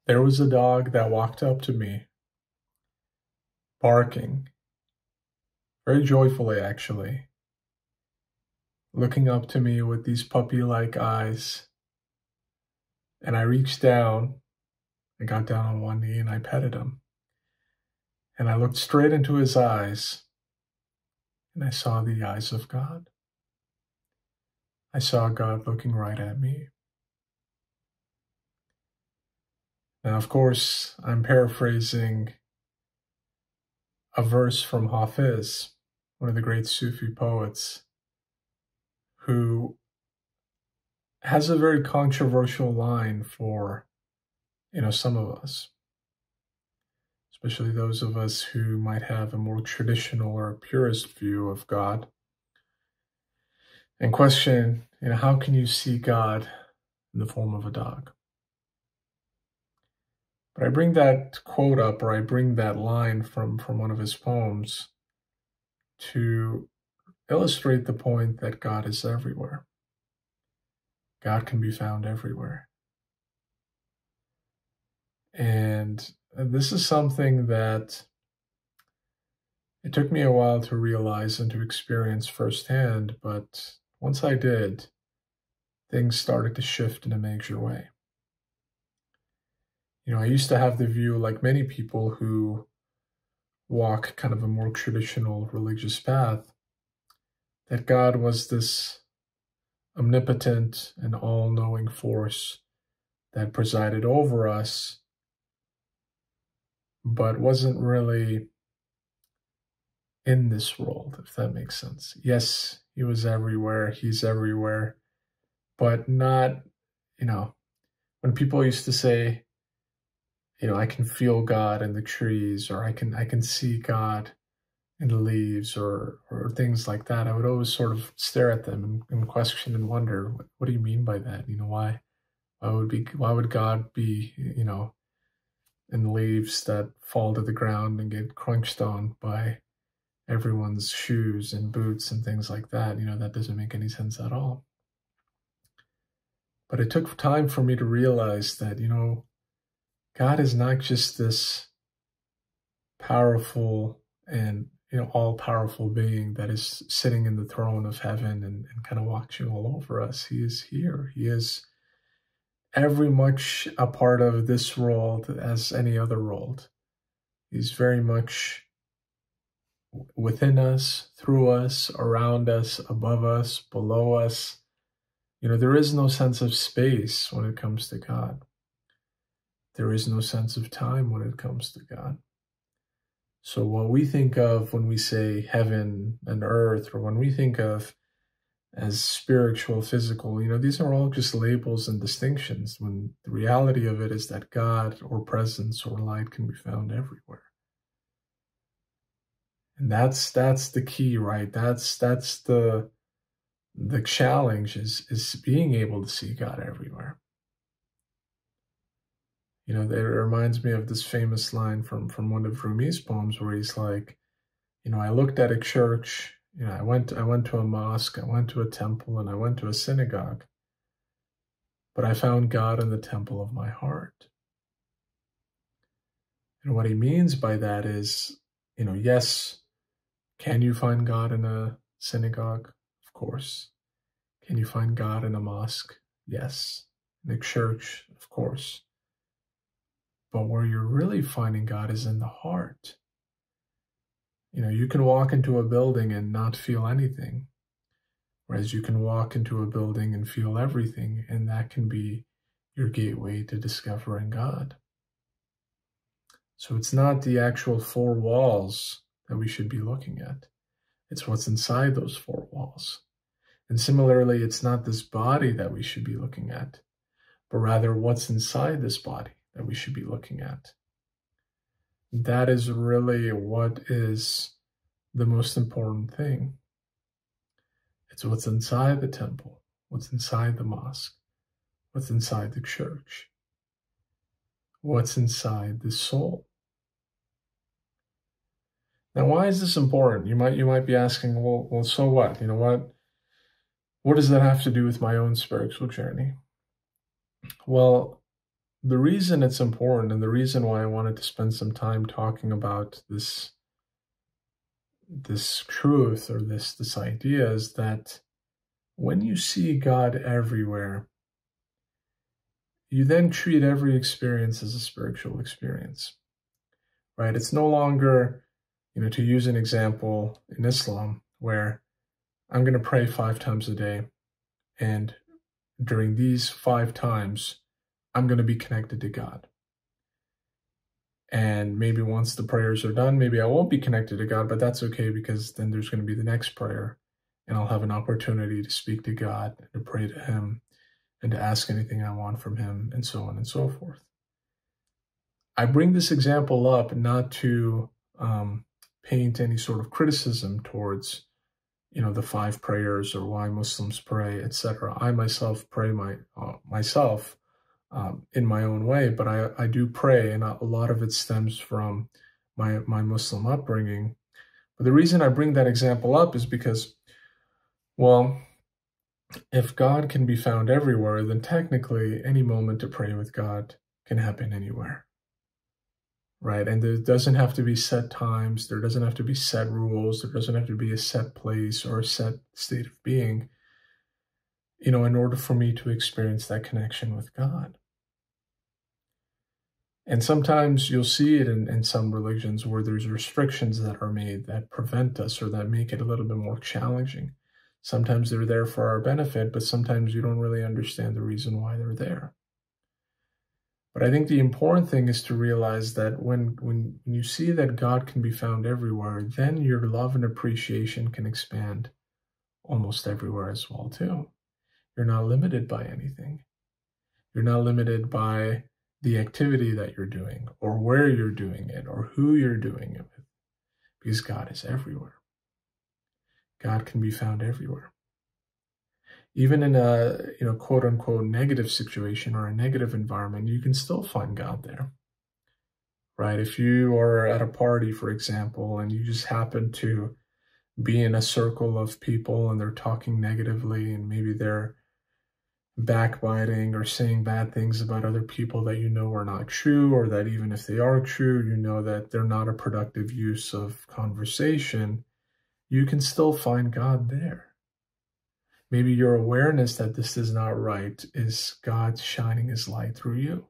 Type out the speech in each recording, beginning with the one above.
There was a dog that walked up to me, barking, very joyfully actually, looking up to me with these puppy-like eyes. And I reached down, I got down on one knee and I petted him. And I looked straight into his eyes, and I saw the eyes of God. I saw God looking right at me. Now, of course, I'm paraphrasing a verse from Hafiz, one of the great Sufi poets, who has a very controversial line for, some of us, especially those of us who might have a more traditional or purist view of God, and question, how can you see God in the form of a dog? But I bring that quote up, or I bring that line from one of his poems to illustrate the point that God is everywhere. God can be found everywhere. And this is something that it took me a while to realize and to experience firsthand, but once I did, things started to shift in a major way. I used to have the view, like many people who walk kind of a more traditional religious path, that God was this omnipotent and all-knowing force that presided over us, but wasn't really in this world, if that makes sense. Yes, he was everywhere, he's everywhere, but not, when people used to say, I can feel God in the trees, or I can see God in the leaves, or things like that, I would always sort of stare at them and question and wonder, what do you mean by that? Why would God be, in leaves that fall to the ground and get crunched on by everyone's shoes and boots and things like that? That doesn't make any sense at all. But it took time for me to realize that, God is not just this powerful and all-powerful being that is sitting in the throne of heaven and kind of watching all over us. He is here. He is every much a part of this world as any other world. He's very much within us, through us, around us, above us, below us. There is no sense of space when it comes to God. There is no sense of time when it comes to God. So what we think of when we say heaven and earth, or when we think of as spiritual, physical, these are all just labels and distinctions, when the reality of it is that God or presence or light can be found everywhere. And that's the key, right? That's the challenge is being able to see God everywhere. It reminds me of this famous line from one of Rumi's poems, where he's like, I looked at a church, I went to a mosque, I went to a temple, and I went to a synagogue, but I found God in the temple of my heart. And what he means by that is, yes, can you find God in a synagogue? Of course. Can you find God in a mosque? Yes. In a church? Of course. But where you're really finding God is in the heart. You can walk into a building and not feel anything, whereas you can walk into a building and feel everything, and that can be your gateway to discovering God. So it's not the actual four walls that we should be looking at. It's what's inside those four walls. And similarly, it's not this body that we should be looking at, but rather what's inside this body that we should be looking at. That is really what is the most important thing. It's what's inside the temple, what's inside the mosque, what's inside the church, what's inside the soul. Now, why is this important? You might be asking, well, so what? What does that have to do with my own spiritual journey? Well, the reason it's important, and the reason why I wanted to spend some time talking about this truth, or this idea, is that when you see God everywhere, you then treat every experience as a spiritual experience, right? It's no longer, to use an example in Islam, where I'm going to pray 5 times a day, and during these 5 times, I'm going to be connected to God. And maybe once the prayers are done, maybe I won't be connected to God, but that's okay, because then there's going to be the next prayer, and I'll have an opportunity to speak to God, to pray to Him, and to ask anything I want from Him, and so on and so forth. I bring this example up not to paint any sort of criticism towards, the 5 prayers, or why Muslims pray, etc. I myself pray myself in my own way, but I do pray, and a lot of it stems from my Muslim upbringing. But the reason I bring that example up is because, well, if God can be found everywhere, then technically any moment to pray with God can happen anywhere, right? And there doesn't have to be set times, there doesn't have to be set rules, there doesn't have to be a set place or a set state of being, in order for me to experience that connection with God. And sometimes you'll see it in some religions where there's restrictions that are made that prevent us, or that make it a little bit more challenging. Sometimes they're there for our benefit, but sometimes you don't really understand the reason why they're there. But I think the important thing is to realize that when you see that God can be found everywhere, then your love and appreciation can expand almost everywhere as well too. You're not limited by anything. You're not limited by the activity that you're doing, or where you're doing it, or who you're doing it with, because God is everywhere. God can be found everywhere. Even in a, quote unquote negative situation or a negative environment, you can still find God there, right? If you are at a party, for example, and you just happen to be in a circle of people and they're talking negatively, and maybe they're backbiting or saying bad things about other people that are not true, or that even if they are true, that they're not a productive use of conversation, you can still find God there. Maybe your awareness that this is not right is God shining His light through you,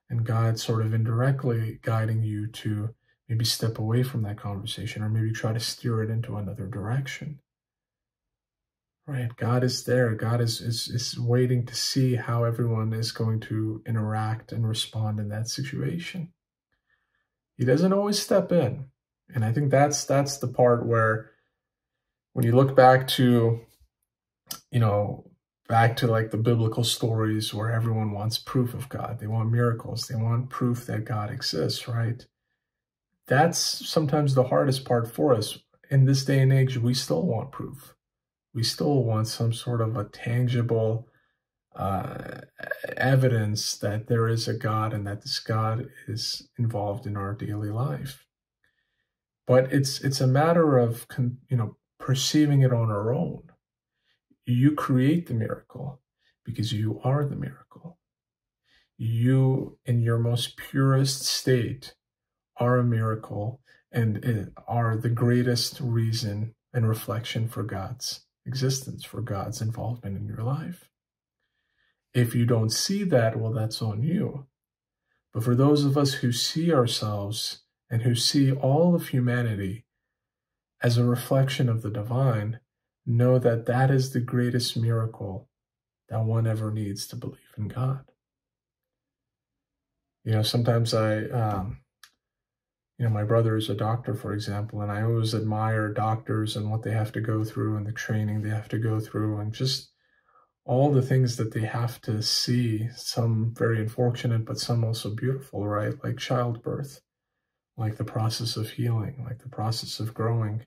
and God sort of indirectly guiding you to maybe step away from that conversation, or maybe try to steer it into another direction. Right? God is there. God is waiting to see how everyone is going to interact and respond in that situation. He doesn't always step in. And I think that's the part where, when you look back to, like the biblical stories where everyone wants proof of God, they want miracles, they want proof that God exists, right? That's sometimes the hardest part for us. In this day and age, we still want proof. We still want some sort of a tangible evidence that there is a God, and that this God is involved in our daily life. But it's a matter of perceiving it on our own. You create the miracle because you are the miracle. You, in your most purest state, are a miracle, and are the greatest reason and reflection for God's existence, for God's involvement in your life. If you don't see that, well, that's on you. But for those of us who see ourselves and who see all of humanity as a reflection of the divine, know that that is the greatest miracle that one ever needs to believe in God. Sometimes my brother is a doctor, for example, and I always admire doctors and what they have to go through, and the training they have to go through, and just all the things that they have to see, some very unfortunate, but some also beautiful, right? Like childbirth, like the process of healing, like the process of growing.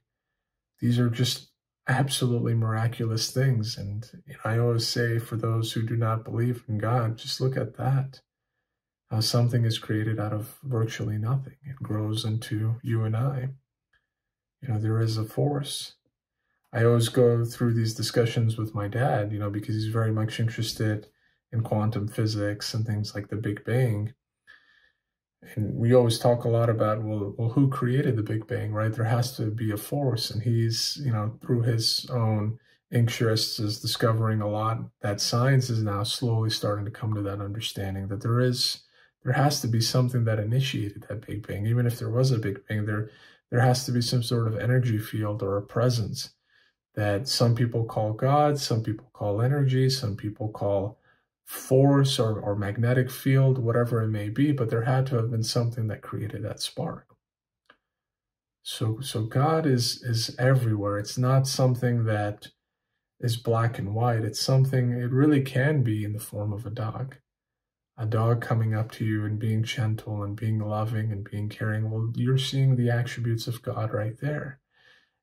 These are just absolutely miraculous things. And I always say, for those who do not believe in God, just look at that. How something is created out of virtually nothing. It grows into you and I. There is a force. I always go through these discussions with my dad, because he's very much interested in quantum physics and things like the Big Bang. And we always talk a lot about, well, who created the Big Bang, right? There has to be a force. And he's, through his own interests, is discovering a lot that science is now slowly starting to come to that understanding that there has to be something that initiated that Big Bang. Even if there was a Big Bang, there has to be some sort of energy field or a presence that some people call God, some people call energy, some people call force or magnetic field, whatever it may be, but there had to have been something that created that spark. So God is everywhere. It's not something that is black and white. It's something, it really can be in the form of a dog. A dog coming up to you and being gentle and being loving and being caring. Well, you're seeing the attributes of God right there.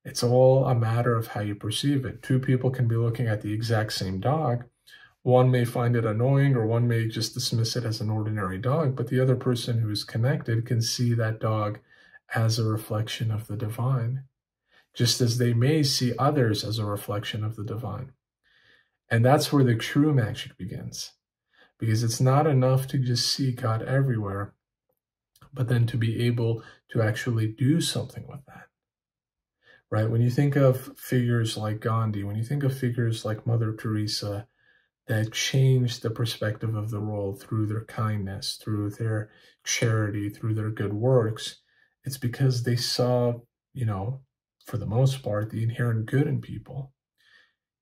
It's all a matter of how you perceive it. Two people can be looking at the exact same dog. One may find it annoying, or one may just dismiss it as an ordinary dog, but the other person who is connected can see that dog as a reflection of the divine, just as they may see others as a reflection of the divine. And that's where the true magic begins, because it's not enough to just see God everywhere, but then to be able to actually do something with that. Right? When you think of figures like Gandhi, when you think of figures like Mother Teresa that changed the perspective of the world through their kindness, through their charity, through their good works, it's because they saw, for the most part, the inherent good in people.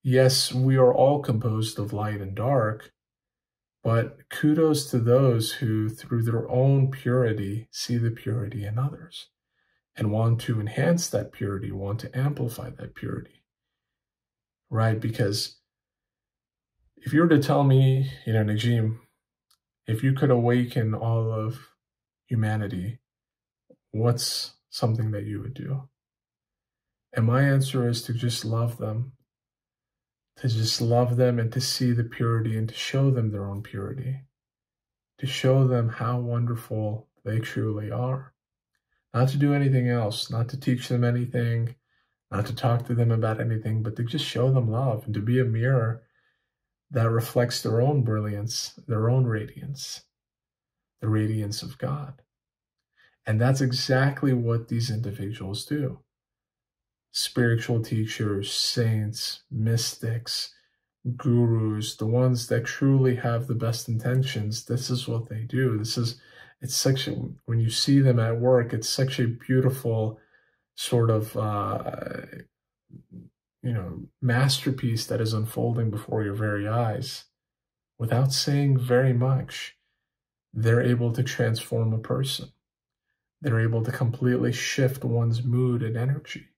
Yes, we are all composed of light and dark, but kudos to those who, through their own purity, see the purity in others and want to enhance that purity, want to amplify that purity, right? Because if you were to tell me, Najim, if you could awaken all of humanity, what's something that you would do? And my answer is to just love them, and to see the purity and to show them their own purity, to show them how wonderful they truly are. Not to do anything else, not to teach them anything, not to talk to them about anything, but to just show them love and to be a mirror that reflects their own brilliance, their own radiance, the radiance of God. And that's exactly what these individuals do. Spiritual teachers, saints, mystics, gurus, the ones that truly have the best intentions, this is what they do. When you see them at work, it's such a beautiful sort of, masterpiece that is unfolding before your very eyes. Without saying very much, they're able to transform a person. They're able to completely shift one's mood and energy.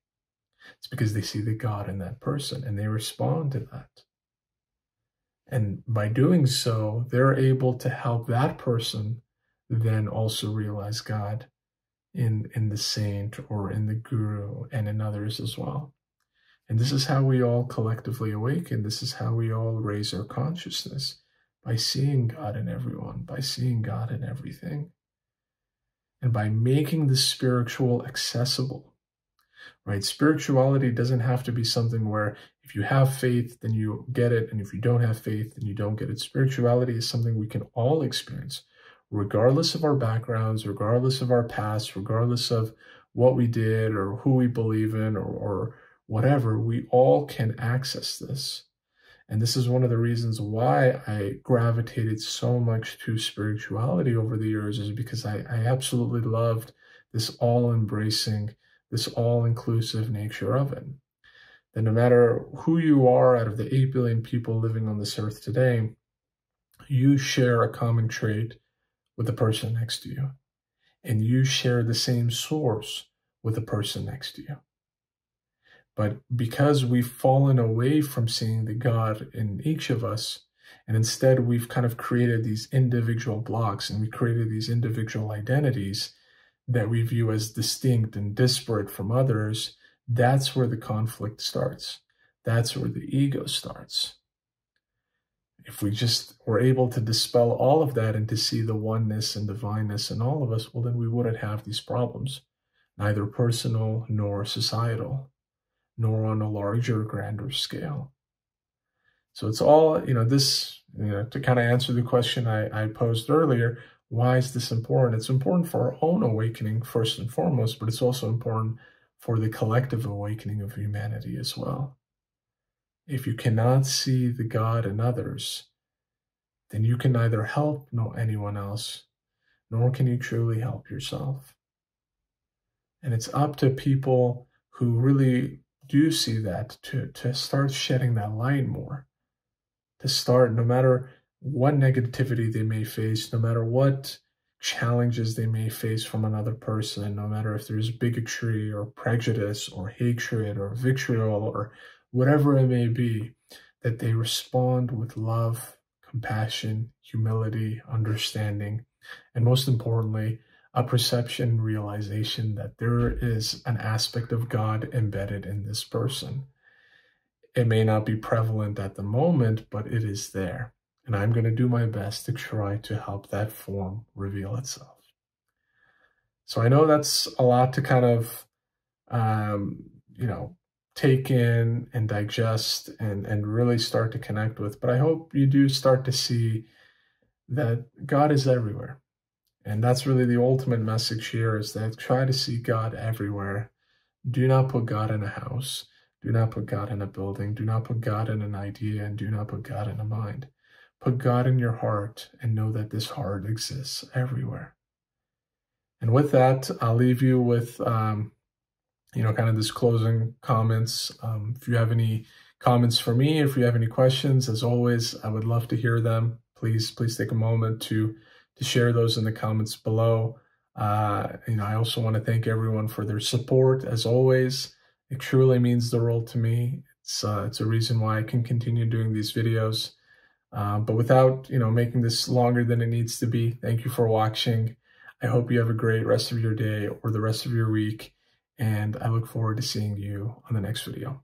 It's because they see the God in that person and they respond to that. And by doing so, they're able to help that person then also realize God in the saint or in the guru and in others as well. And this is how we all collectively awaken. This is how we all raise our consciousness, by seeing God in everyone, by seeing God in everything, and by making the spiritual accessible, right? Spirituality doesn't have to be something where if you have faith, then you get it, and if you don't have faith, then you don't get it. Spirituality is something we can all experience, regardless of our backgrounds, regardless of our past, regardless of what we did or who we believe in or whatever. We all can access this. And this is one of the reasons why I gravitated so much to spirituality over the years, is because I absolutely loved this all-embracing, this all-inclusive nature of it. That no matter who you are, out of the 8 billion people living on this earth today, you share a common trait with the person next to you. And you share the same source with the person next to you. But because we've fallen away from seeing the God in each of us, and instead we've kind of created these individual blocks, and we created these individual identities that we view as distinct and disparate from others, that's where the conflict starts. That's where the ego starts. If we just were able to dispel all of that and to see the oneness and divineness in all of us, well, then we wouldn't have these problems, neither personal nor societal, nor on a larger, grander scale. So it's all, this To kind of answer the question I posed earlier, why is this important? It's important for our own awakening first and foremost, but it's also important for the collective awakening of humanity as well. If you cannot see the God in others, then you can neither help nor anyone else, nor can you truly help yourself. And it's up to people who really do see that to start shedding that light more, to start, no matter what negativity they may face, no matter what challenges they may face from another person, no matter if there's bigotry or prejudice or hatred or vitriol or whatever it may be, that they respond with love, compassion, humility, understanding, and most importantly, a perception and realization that there is an aspect of God embedded in this person. It may not be prevalent at the moment, but it is there. And I'm going to do my best to try to help that form reveal itself. So I know that's a lot to kind of, take in and digest and really start to connect with. But I hope you do start to see that God is everywhere. And that's really the ultimate message here, is that try to see God everywhere. Do not put God in a house. Do not put God in a building. Do not put God in an idea, and do not put God in a mind. Put God in your heart and know that this heart exists everywhere. And with that, I'll leave you with, kind of this closing comments. If you have any comments for me, if you have any questions, as always, I would love to hear them. Please take a moment to share those in the comments below. I also want to thank everyone for their support. As always, it truly means the world to me. It's a reason why I can continue doing these videos. But without, making this longer than it needs to be, thank you for watching. I hope you have a great rest of your day or the rest of your week, and I look forward to seeing you on the next video.